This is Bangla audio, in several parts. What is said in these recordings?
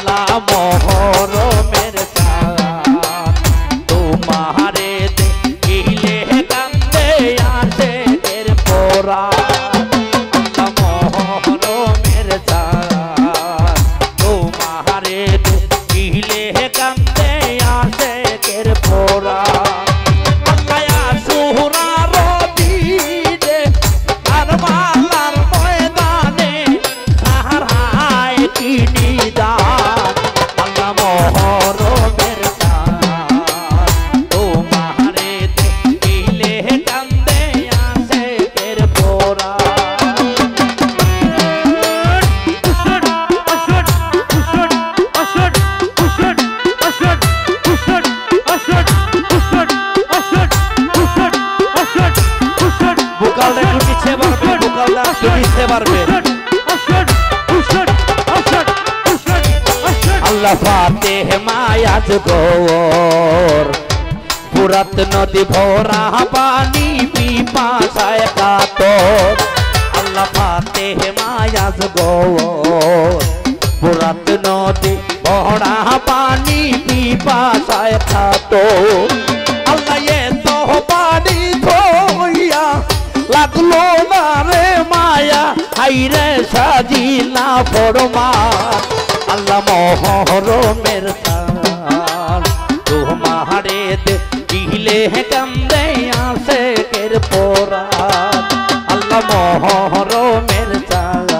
আল্লাহ মহরমের চাঁদ তোমারে দেখিলে কান্দে আশেকের পোরা আল্লাহ মহরমের চাঁদ তোমারে দেখিলে কান্দে আশেকের পোরা আল্লাহ ফাতেহ মায়াজ গৌর ফুরাত নদী ভরা পানি পিপাসায় কাতর আল্লাহ ফাতেহ মায়াজ গৌর ফুরাত নদী ভরা পানি পিপাসায় কাতর আল্লাহ এ তো পানি ধইয়া লাগলো না রে মায়া হাইরে সাজিলা ফরমান আল্লাহ মহরমের চাঁদ তোমারে দেখিলে কান্দে আশেকের পোরা আল্লাহ মহরমের চাঁদ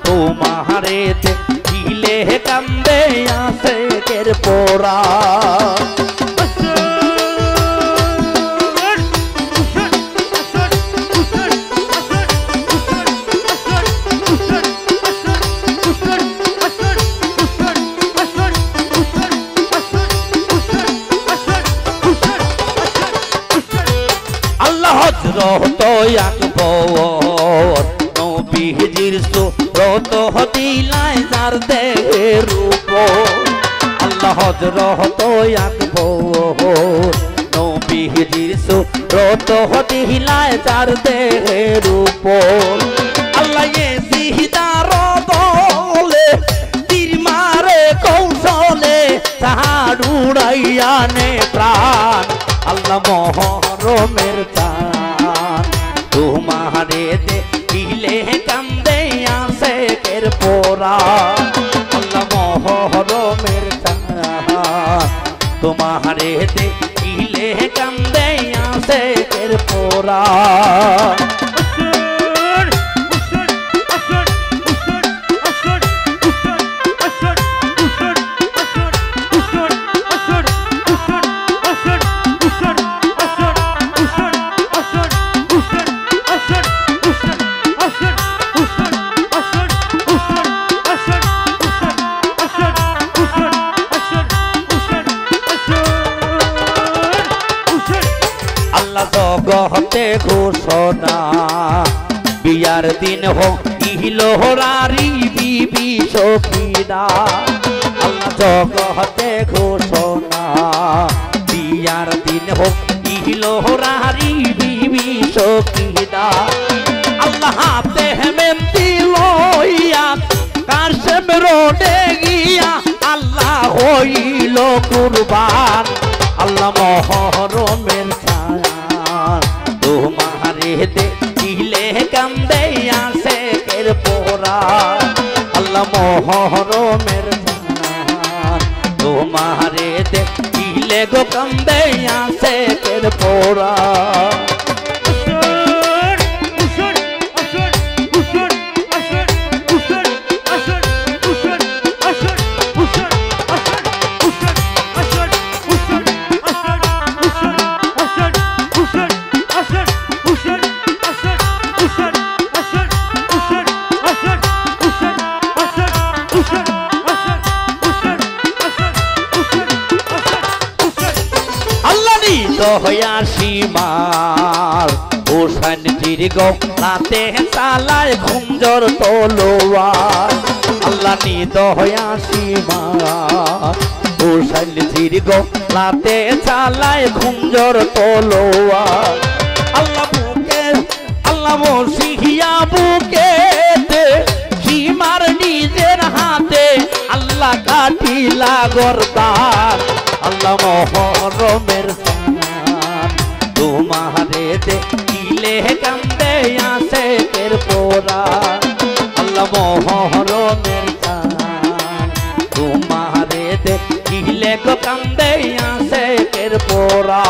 তোমারে দেখিলে কান্দে আশেকের পোরা হযরত আকবর নবীজির সুরত দিলায় যার দেহের রূপ আল্লাহ হযরত আকবর নবীজির সুরত দিলায় যার দেহের রূপ আল্লাহ এ সিজদার দলে তীর মারে কৌশলে তাহার উড়াইয়া নে প্রাণ আল্লাহ মহরমের চাঁদ তোমারে দেখিলে কান্দে আশেকের পোরা আল্লাহ মহরমের চাঁদ তোমারে দেখিলে কান্দে আশেকের পোরা জগতে ঘোষণা বিয়ার দিন হইল হরারি বিবি সখীরা আল্লাহ জগতে ঘোষণা বিয়ার দিন হইল হরারি বিবি সখীরা আল্লাহ হাতে মেহেন্দি লইয়া কাশেম রোডে গিয়া আল্লাহ হইল কুরবান আল্লাহ মহরমের তোমারে দেখিলে কান্দে আশেকের পোরা আল্লাহ মহরমের চাঁদ তোমারে দেখিলে গো কান্দে আশেকের পোরা সীমার হোসেন দীর্ঘ রাতে চালায় খুঞ্জর তলোয়ার আল্লাহ নিদয়া সীমার হোসেন দীর্ঘ রাতে চালায় খুঞ্জর তলোয়ার আল্লাহ বুকে আল্লাহ বসিয়া বুকে সীমার নিজের হাতে আল্লাহ কাটিলা গরদার আল্লাহ মহরমের তোমারে দেখিলে কান্দে আসে কের পোরা আল্লাহ মহরমের তোমারে দেখিলে কান্দে আসে কের পোরা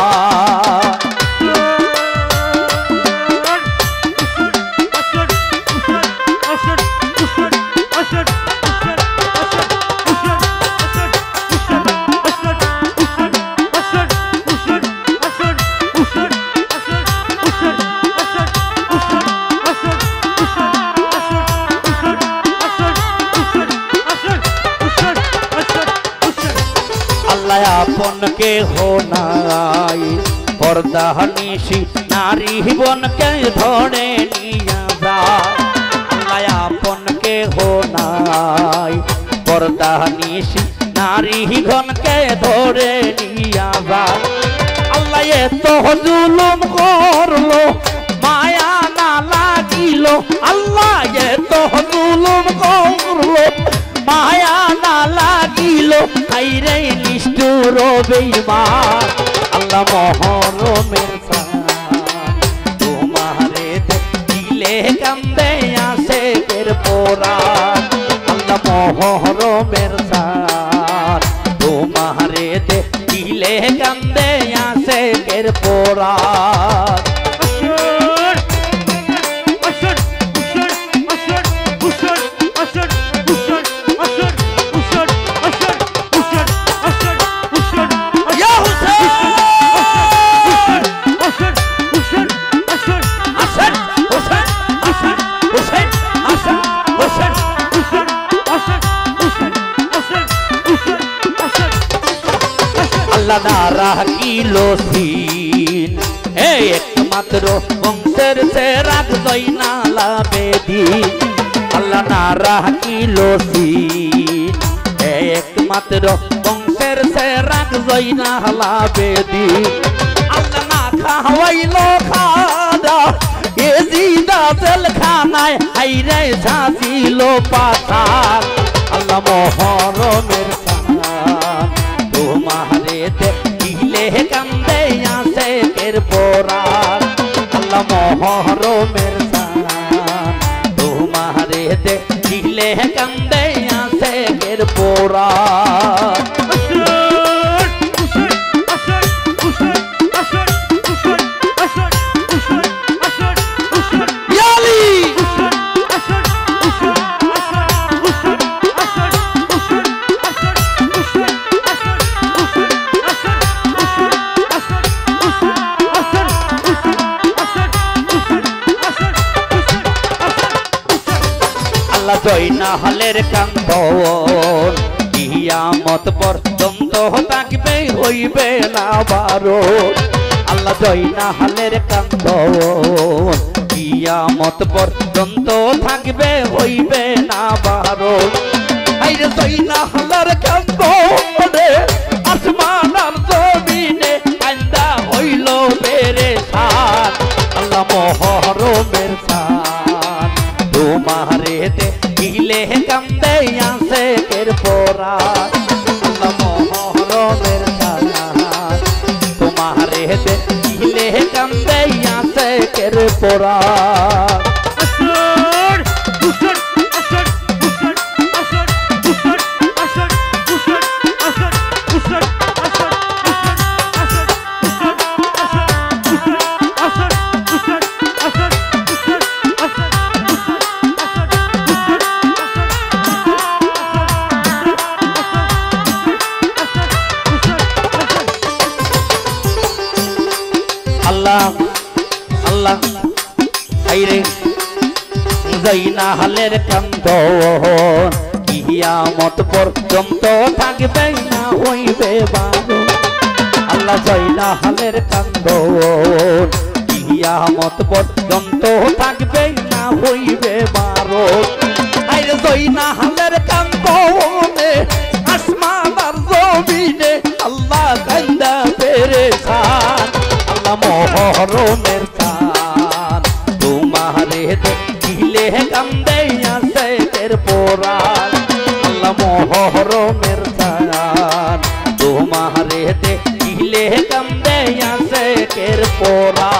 আপন কে হো নাই পর্দা নিশি নারী বনকে ধরে নিয়া যায় আল্লাহ আপন কে হো নাই পর্দা নিশি নারী ঘনকে ধরে নিয়া যায় আল্লাহ এত জুলুম করলো মায়া না লাগিল আল্লাহ এত জুলুম করলো মায়া না লাগিল আইরে নিষ্ঠুর বেঈমান আল্লাহ মহরমের তোমারে দেখিলে কান্দে আসে কের পোরা আল্লাহ মহরমের তোমারে দেখিলে কান্দে আসে কের পোরা আল্লাহ না রাখিল সিন একমাত্র বংশের সে রাখ জয়নালা বেদি আল্লাহ না রাখিল সিন একমাত্র বংশের সে রাখ জয়নালা বেদি আল্লাহ না খাওয়াইল খাদা এ জিদা জেলখানায় হাইরে সাজিল পাথার আল্লাহ মহরমের তোমারে দেখিলে কান্দে আসে কের পোরা আল্লাহ মহরমের তোমারে দেখিলে কান্দে আসে কের পোরা জয়নালের কান্দন কিয়ামত পর্যন্ত থাকবে হইবে না বারণ আল্লাহ জয়নালের কান্দন কিয়ামত পর্যন্ত থাকবে হইবে না বারণ আইরে জয়নালের কান্দনে আসমান আর জমিনে কান্দা হইল পেরেশান আল্লাহ মহরমের শান তোমারে দেখিলে কান্দে আসে কের পোরা আল্লাহ মহরমের শান তোমারে দেখিলে কান্দে আসে কের পোরা আল্লাহ আইরে জয়নালের কান্দন কিয়ামত পর্যন্ত থাকবে না হইবে বারণ আল্লাহ জয়নালের কান্দন কিয়ামত পর্যন্ত থাকবে না হইবে বারণ আইরে জয়নালের কান্দনে আসমান আর জমিনে আল্লাহ কান্দা পেরেশান আল্লাহ মহরমের শান তোমারে দেখিলে কান্দে আসে কের পোরা আল্লাহ মহর মহরমের সায়ান তোমারে দেখিলে কান্দে আসে কের পোরা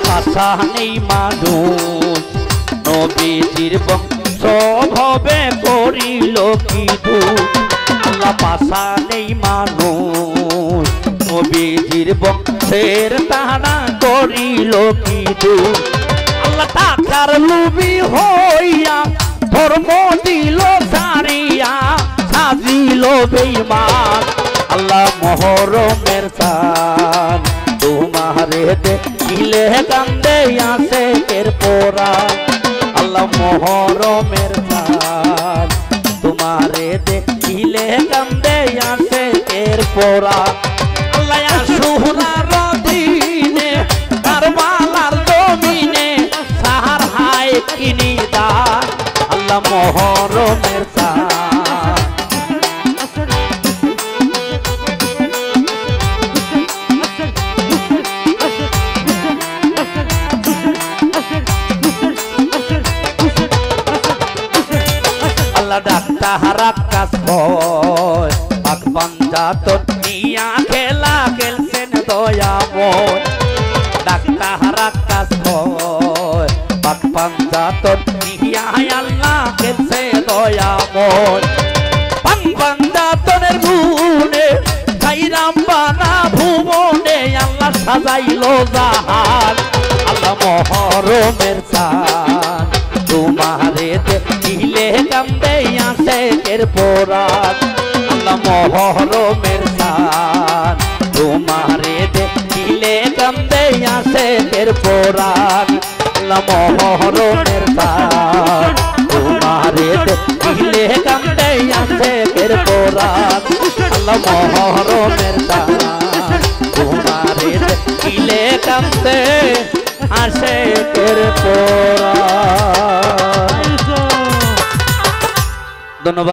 পাশা নেই মানুষ নবীজির বংশ ভবে করিল কি দুঃখ আল্লাহ পাশা নেই মানুষ নবীজির বংশের তাহারা করিল কি দুঃখ আল্লাহ টাকার লুবি হইয়া ধর্ম দিল সারিয়া সাজিল বেঈমান আল্লাহ মহরমের চাঁদ তোমারে দেখিলে কান্দে আসে কের পোরা আল্লাহ মহরমের চাঁদ তোমারে দেখিলে কান্দে আসে কের পোরা আল্লাহ আশুরার দিনে কারবালার জমিনে সাহার হায় কিনি দা আল্লাহ মহরমের চাঁদ ডাক্তার কাজ হয় পাক পাঞ্জাতন নিয়া খেলা খেলছেন দয়াময় ডাক্তার কাজ হয় পাক পাঞ্জাতন নিয়া আল্লাহ খেলছে দয়াময় পাক পাঞ্জাতনের গুণে সাইরাম বানা ভুবনে আল্লাহ সাজাইল জাহান আল্লাহ মহরমের চাঁদ তোমারে দেখিলে কান্দে আসে কের পোরা আল্লাহ মহরমের চাঁদ তোমারে দেখিলে কান্দে আসে কের পোরা আল্লাহ মহরমের চাঁদ তোমারে দেখিলে কান্দে আসে কের পোরা আল্লাহ মহরমের চাঁদ তোমারে দেখিলে কান্দে আসে কের পোরা। ধন্যবাদ।